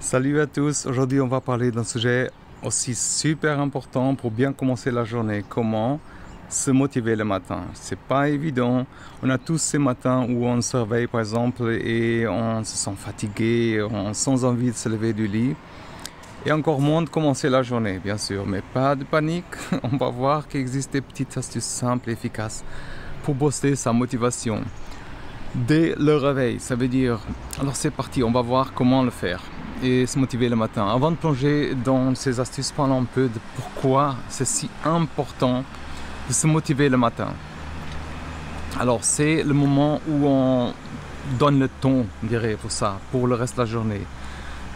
Salut à tous, aujourd'hui on va parler d'un sujet aussi super important pour bien commencer la journée, comment se motiver le matin. C'est pas évident, on a tous ces matins où on se réveille par exemple et on se sent fatigué, sans envie de se lever du lit et encore moins de commencer la journée bien sûr, mais pas de panique, on va voir qu'il existe des petites astuces simples et efficaces pour booster sa motivation. Dès le réveil, ça veut dire, alors c'est parti, on va voir comment le faire et se motiver le matin. Avant de plonger dans ces astuces, parlons un peu de pourquoi c'est si important de se motiver le matin. Alors c'est le moment où on donne le ton, je dirais, pour ça, pour le reste de la journée.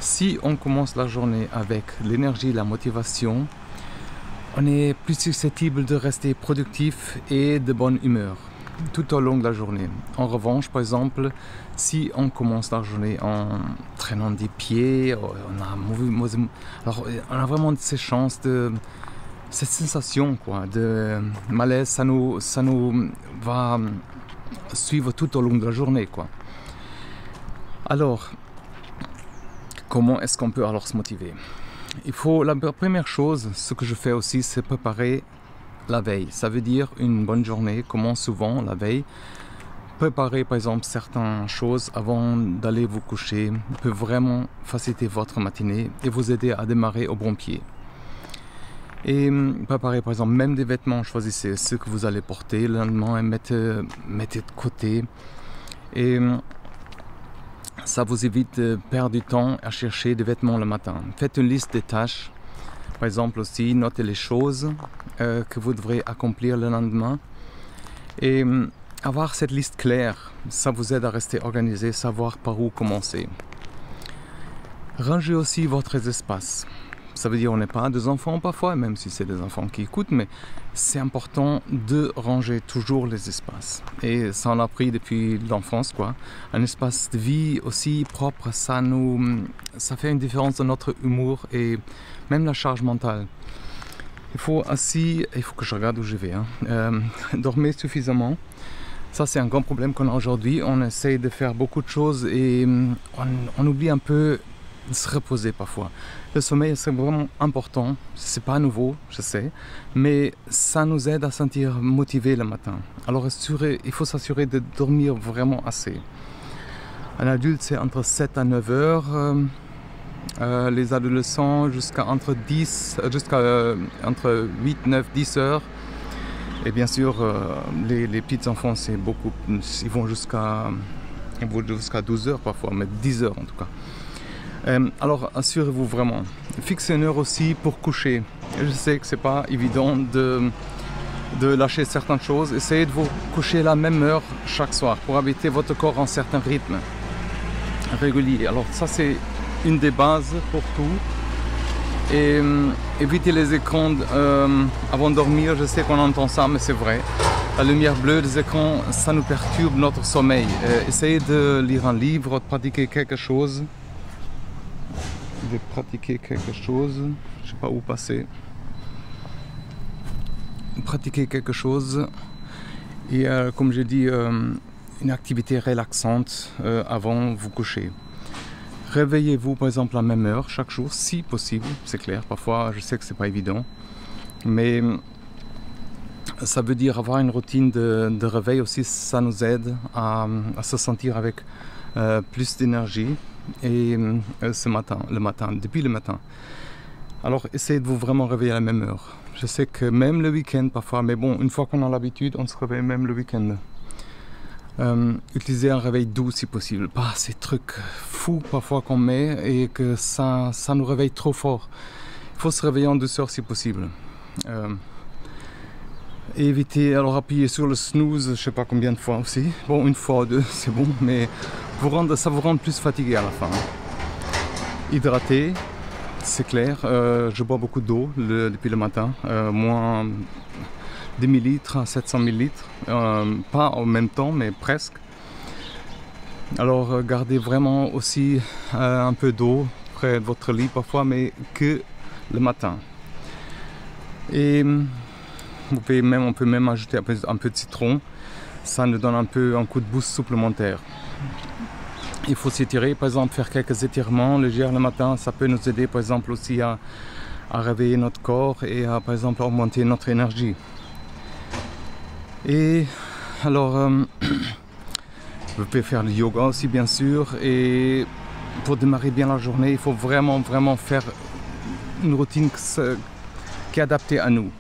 Si on commence la journée avec l'énergie, la motivation, on est plus susceptible de rester productif et de bonne humeur tout au long de la journée. En revanche, par exemple, si on commence la journée en traînant des pieds, on a vraiment ces chances de cette sensation de malaise, ça nous va suivre tout au long de la journée Alors, comment est-ce qu'on peut alors se motiver? La première chose, ce que je fais aussi, c'est préparer la veille. Ça veut dire une bonne journée, comment souvent la veille. Préparer par exemple certaines choses avant d'aller vous coucher peut vraiment faciliter votre matinée et vous aider à démarrer au bon pied. Et préparer par exemple même des vêtements, choisissez ce que vous allez porter le lendemain et mettez de côté. Et ça vous évite de perdre du temps à chercher des vêtements le matin. Faites une liste des tâches. Par exemple aussi, notez les choses que vous devrez accomplir le lendemain. Et avoir cette liste claire, ça vous aide à rester organisé, savoir par où commencer. Rangez aussi votre espace. Ça veut dire on n'est pas des enfants parfois, même si c'est des enfants qui écoutent, mais c'est important de ranger toujours les espaces. Et ça on l'a appris depuis l'enfance Un espace de vie aussi propre, ça fait une différence dans notre humour et même la charge mentale. Il faut que je regarde où je vais, dormir suffisamment. Ça c'est un grand problème qu'on a aujourd'hui. On essaye de faire beaucoup de choses et on oublie un peu de se reposer parfois. Le sommeil c'est vraiment important, c'est pas nouveau, je sais, mais ça nous aide à sentir motivé le matin. Alors il faut s'assurer de dormir vraiment assez. Un adulte c'est entre 7 à 9 heures, les adolescents entre 8, 9, 10 heures. Et bien sûr, les petits enfants c'est beaucoup, ils vont jusqu'à 12 heures parfois, mais 10 heures en tout cas. Alors assurez-vous vraiment, fixez une heure aussi pour coucher. Je sais que c'est pas évident de lâcher certaines choses, essayez de vous coucher la même heure chaque soir pour habiter votre corps en certain rythme régulier. Alors ça c'est une des bases pour tout. Et évitez les écrans avant de dormir, je sais qu'on entend ça mais c'est vrai. La lumière bleue des écrans, ça nous perturbe notre sommeil. Essayez de lire un livre, de pratiquer quelque chose. Je sais pas où passer. Pratiquer quelque chose et comme j'ai dit, une activité relaxante avant de vous coucher. Réveillez-vous par exemple à la même heure chaque jour, si possible, c'est clair. Parfois, je sais que c'est pas évident, mais ça veut dire avoir une routine de réveil aussi. Ça nous aide à se sentir avec plus d'énergie et depuis le matin. Alors essayez de vous vraiment réveiller à la même heure. Je sais que même le week-end parfois, mais bon, une fois qu'on a l'habitude, on se réveille même le week-end. Utilisez un réveil doux si possible, pas ces trucs fous parfois qu'on met et que ça nous réveille trop fort. Il faut se réveiller en douceur si possible. Et évitez, alors appuyer sur le snooze, je sais pas combien de fois aussi. Bon, une fois ou deux, c'est bon, mais ça vous rend plus fatigué à la fin. Hydratez, c'est clair. Je bois beaucoup d'eau depuis le matin, moins 10 ml à 700 ml, pas en même temps, mais presque. Alors gardez vraiment aussi un peu d'eau près de votre lit parfois, mais que le matin. Et on peut même ajouter un peu de citron, ça nous donne un coup de boost supplémentaire. Il faut s'étirer, par exemple, faire quelques étirements légers le matin. Ça peut nous aider, par exemple, aussi à réveiller notre corps et à, par exemple, augmenter notre énergie. Et alors, vous pouvez faire le yoga aussi, bien sûr. Et pour démarrer bien la journée, il faut vraiment faire une routine qui est adaptée à nous.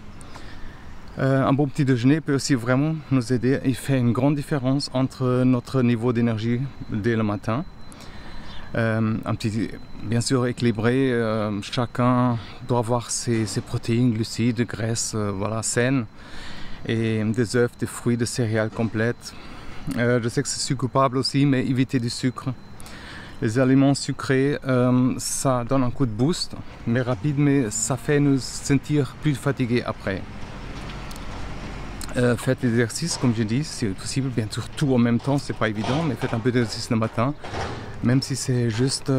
Un bon petit déjeuner peut aussi vraiment nous aider. Il fait une grande différence entre notre niveau d'énergie dès le matin. Un petit, bien sûr équilibré, chacun doit avoir ses protéines, glucides, graisses, voilà, saines, et des œufs, des fruits, des céréales complètes. Je sais que c'est coupable aussi, mais évitez du sucre. Les aliments sucrés, ça donne un coup de boost, mais rapide, mais ça fait nous sentir plus fatigués après. Faites l'exercice, comme j'ai dit, si possible, bien sûr tout en même temps, c'est pas évident, mais faites un peu d'exercice le matin, même si c'est juste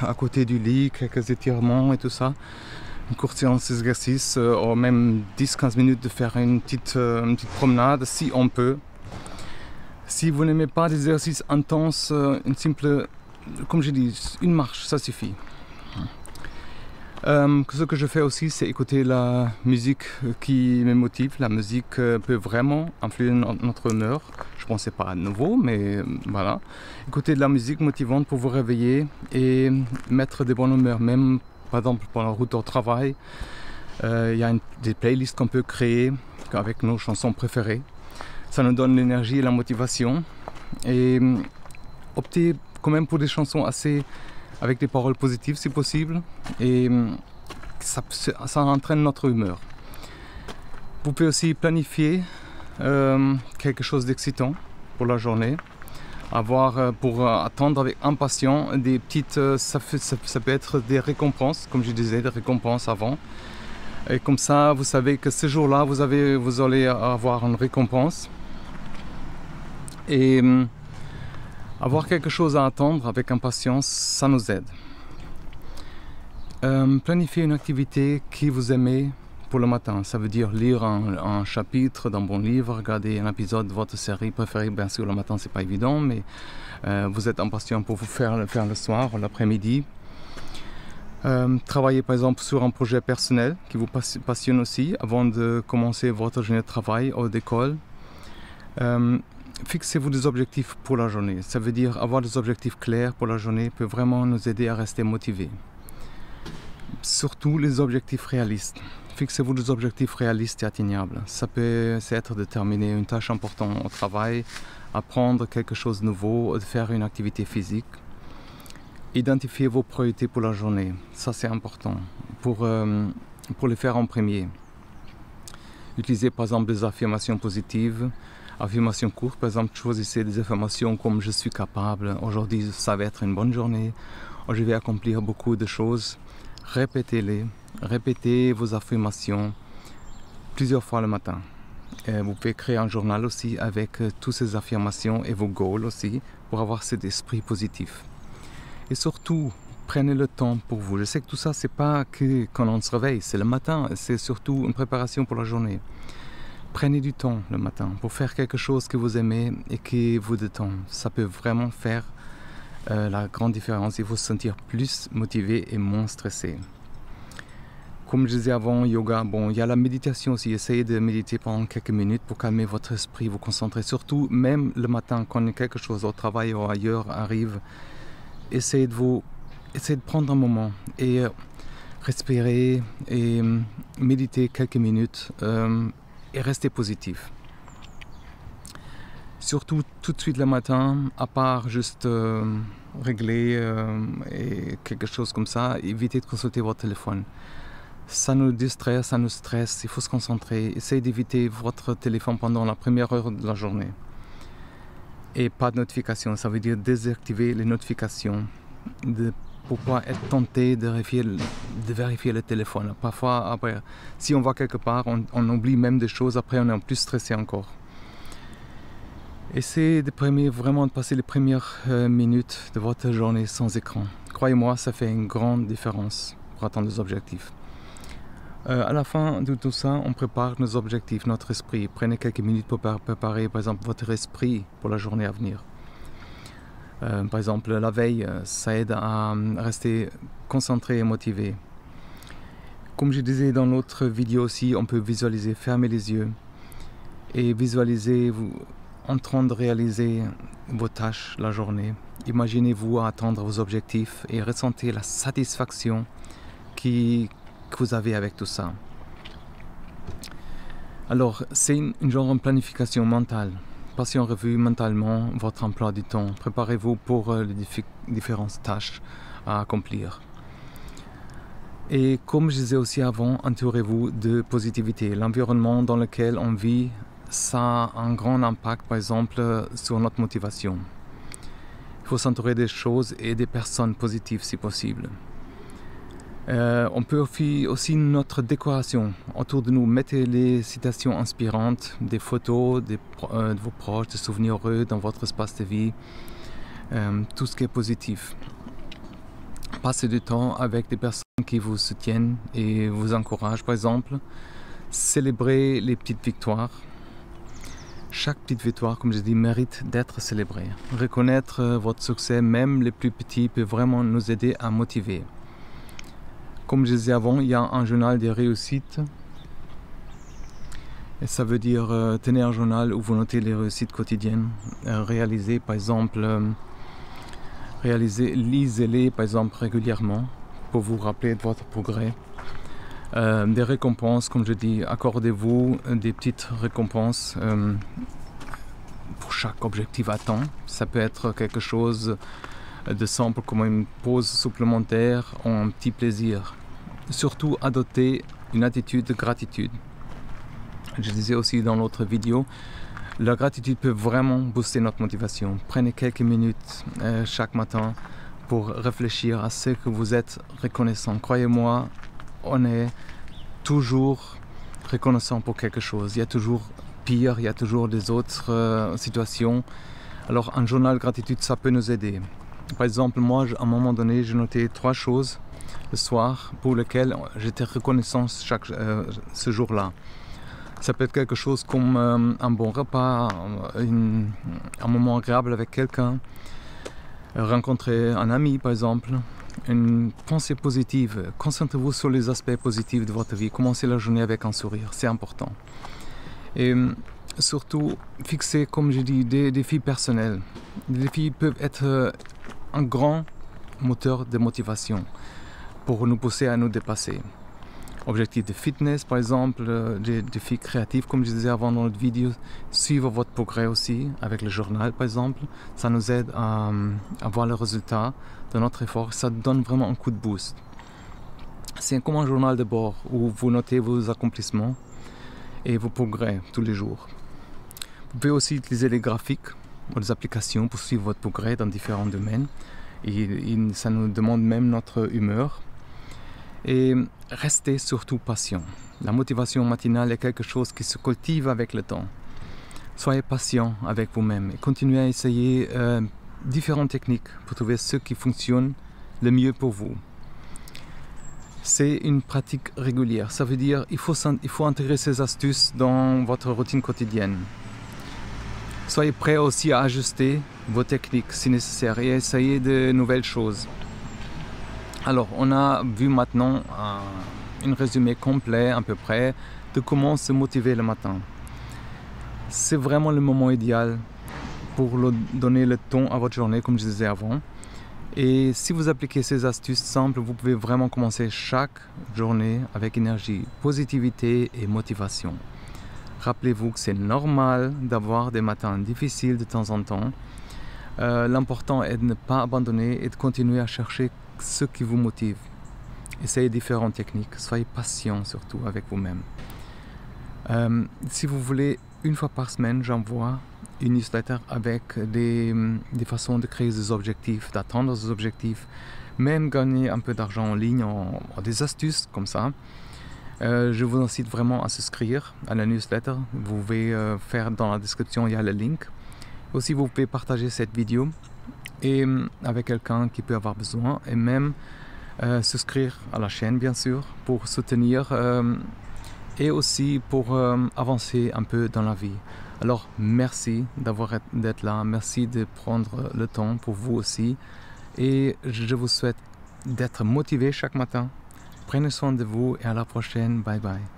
à côté du lit, quelques étirements et tout ça. Une courte séance d'exercice, ou même 10-15 minutes de faire une petite promenade, si on peut. Si vous n'aimez pas des exercices intenses, une simple, comme j'ai dit, une marche, ça suffit. Ce que je fais aussi, c'est écouter la musique qui me motive. La musique peut vraiment influer notre humeur. Je pense que c'est pas nouveau, mais voilà. Écoutez de la musique motivante pour vous réveiller et mettre de bonne humeur. Même, par exemple, pour la route au travail, il y a des playlists qu'on peut créer avec nos chansons préférées. Ça nous donne l'énergie et la motivation. Et optez quand même pour des chansons assez avec des paroles positives si possible, et ça entraîne notre humeur. Vous pouvez aussi planifier quelque chose d'excitant pour la journée, pour attendre avec impatience des petites, ça peut être des récompenses, comme je disais, des récompenses avant, et comme ça vous savez que ce jour-là vous allez avoir une récompense, et avoir quelque chose à attendre avec impatience, ça nous aide. Planifiez une activité que vous aimez pour le matin. Ça veut dire lire un chapitre d'un bon livre, regarder un épisode de votre série préférée. Bien sûr, le matin, c'est pas évident, mais vous êtes impatient pour vous faire le soir ou l'après-midi. Travailler par exemple sur un projet personnel qui vous passionne aussi avant de commencer votre journée de travail ou d'école. Fixez-vous des objectifs pour la journée. Ça veut dire avoir des objectifs clairs pour la journée peut vraiment nous aider à rester motivés. Surtout les objectifs réalistes. Fixez-vous des objectifs réalistes et atteignables. Ça peut être de terminer une tâche importante au travail, apprendre quelque chose de nouveau, de faire une activité physique. Identifiez vos priorités pour la journée. Ça c'est important pour les faire en premier. Utilisez par exemple des affirmations positives. Affirmations courtes, par exemple, choisissez des affirmations comme « je suis capable »,« aujourd'hui ça va être une bonne journée »,« je vais accomplir beaucoup de choses ». Répétez-les, répétez vos affirmations plusieurs fois le matin. Vous pouvez créer un journal aussi avec toutes ces affirmations et vos goals aussi pour avoir cet esprit positif. Et surtout, prenez le temps pour vous. Je sais que tout ça, c'est pas que quand on se réveille, c'est le matin, c'est surtout une préparation pour la journée. Prenez du temps le matin pour faire quelque chose que vous aimez et qui vous détend. Ça peut vraiment faire la grande différence et vous sentir plus motivé et moins stressé. Comme je disais avant, yoga, bon, il y a la méditation aussi. Essayez de méditer pendant quelques minutes pour calmer votre esprit, vous concentrer. Surtout, même le matin, quand quelque chose au travail ou ailleurs arrive, essayez de prendre un moment et respirer et méditer quelques minutes. Et restez positif. Surtout tout de suite le matin, à part juste régler et quelque chose comme ça, évitez de consulter votre téléphone. Ça nous distrait, ça nous stresse, il faut se concentrer. Essayez d'éviter votre téléphone pendant la première heure de la journée. Et pas de notifications, ça veut dire désactiver les notifications. Pour pas être tenté de vérifier le téléphone. Parfois, après, si on va quelque part, on oublie même des choses, après on est plus stressé encore. Essayez vraiment de passer les premières minutes de votre journée sans écran. Croyez-moi, ça fait une grande différence pour atteindre les objectifs. À la fin de tout ça, on prépare nos objectifs, notre esprit. Prenez quelques minutes pour préparer, par exemple, votre esprit pour la journée à venir. Par exemple, la veille, ça aide à rester concentré et motivé. Comme je disais dans l'autre vidéo aussi, on peut visualiser, fermer les yeux et visualiser vous en train de réaliser vos tâches la journée. Imaginez-vous atteindre vos objectifs et ressentez la satisfaction que vous avez avec tout ça. Alors, c'est une genre de planification mentale. Passez en revue mentalement votre emploi du temps. Préparez-vous pour les différentes tâches à accomplir. Et comme je disais aussi avant, entourez-vous de positivité. L'environnement dans lequel on vit, ça a un grand impact, par exemple, sur notre motivation. Il faut s'entourer des choses et des personnes positives si possible. On peut aussi notre décoration autour de nous. Mettez les citations inspirantes, des photos de vos proches, des souvenirs heureux dans votre espace de vie, tout ce qui est positif. Passez du temps avec des personnes qui vous soutiennent et vous encouragent, par exemple. Célébrez les petites victoires. Chaque petite victoire, comme je dis, mérite d'être célébrée. Reconnaître votre succès, même les plus petits, peut vraiment nous aider à motiver. Comme je disais avant, il y a un journal des réussites. Et ça veut dire tenir un journal où vous notez les réussites quotidiennes. Réalisez, par exemple, lisez-les, par exemple, régulièrement pour vous rappeler de votre progrès. Des récompenses, comme je dis, accordez-vous des petites récompenses pour chaque objectif atteint. Ça peut être quelque chose de simple comme une pause supplémentaire ou un petit plaisir. Surtout, adoptez une attitude de gratitude. Je disais aussi dans l'autre vidéo, la gratitude peut vraiment booster notre motivation. Prenez quelques minutes chaque matin pour réfléchir à ce que vous êtes reconnaissant. Croyez-moi, on est toujours reconnaissant pour quelque chose. Il y a toujours pire, il y a toujours des autres situations. Alors un journal de gratitude, ça peut nous aider. Par exemple, moi, à un moment donné, j'ai noté 3 choses le soir pour lesquelles j'étais reconnaissant ce jour-là. Ça peut être quelque chose comme un bon repas, un moment agréable avec quelqu'un, rencontrer un ami par exemple, une pensée positive. Concentrez-vous sur les aspects positifs de votre vie. Commencez la journée avec un sourire, c'est important. Et surtout, fixez, comme je dis, des défis personnels. Les défis peuvent être un grand moteur de motivation pour nous pousser à nous dépasser. Objectifs de fitness par exemple, des défis créatifs comme je disais avant dans notre vidéo, suivre votre progrès aussi avec le journal par exemple, ça nous aide à voir le résultat de notre effort, ça donne vraiment un coup de boost. C'est comme un journal de bord où vous notez vos accomplissements et vos progrès tous les jours. Vous pouvez aussi utiliser les graphiques ou les applications pour suivre votre progrès dans différents domaines et ça nous demande même notre humeur. Et restez surtout patient. La motivation matinale est quelque chose qui se cultive avec le temps. Soyez patient avec vous-même et continuez à essayer différentes techniques pour trouver ce qui fonctionne le mieux pour vous. C'est une pratique régulière. Ça veut dire qu'il faut intégrer ces astuces dans votre routine quotidienne. Soyez prêts aussi à ajuster vos techniques si nécessaire et à essayer de nouvelles choses. Alors, on a vu maintenant un résumé complet à peu près de comment se motiver le matin. C'est vraiment le moment idéal pour donner le ton à votre journée, comme je disais avant. Et si vous appliquez ces astuces simples, vous pouvez vraiment commencer chaque journée avec énergie, positivité et motivation. Rappelez-vous que c'est normal d'avoir des matins difficiles de temps en temps. L'important est de ne pas abandonner et de continuer à chercher ce qui vous motive. Essayez différentes techniques, soyez patient surtout avec vous-même. Si vous voulez, une fois par semaine, j'envoie une newsletter avec des façons de créer des objectifs, d'atteindre des objectifs, même gagner un peu d'argent en ligne, des astuces comme ça. Je vous incite vraiment à souscrire à la newsletter. Vous pouvez faire dans la description, il y a le link. Aussi, vous pouvez partager cette vidéo et avec quelqu'un qui peut avoir besoin et même souscrire à la chaîne bien sûr pour soutenir et aussi pour avancer un peu dans la vie. Alors merci d'être là, merci de prendre le temps pour vous aussi. Et je vous souhaite d'être motivé chaque matin. Prenez soin de vous et à la prochaine. Bye bye.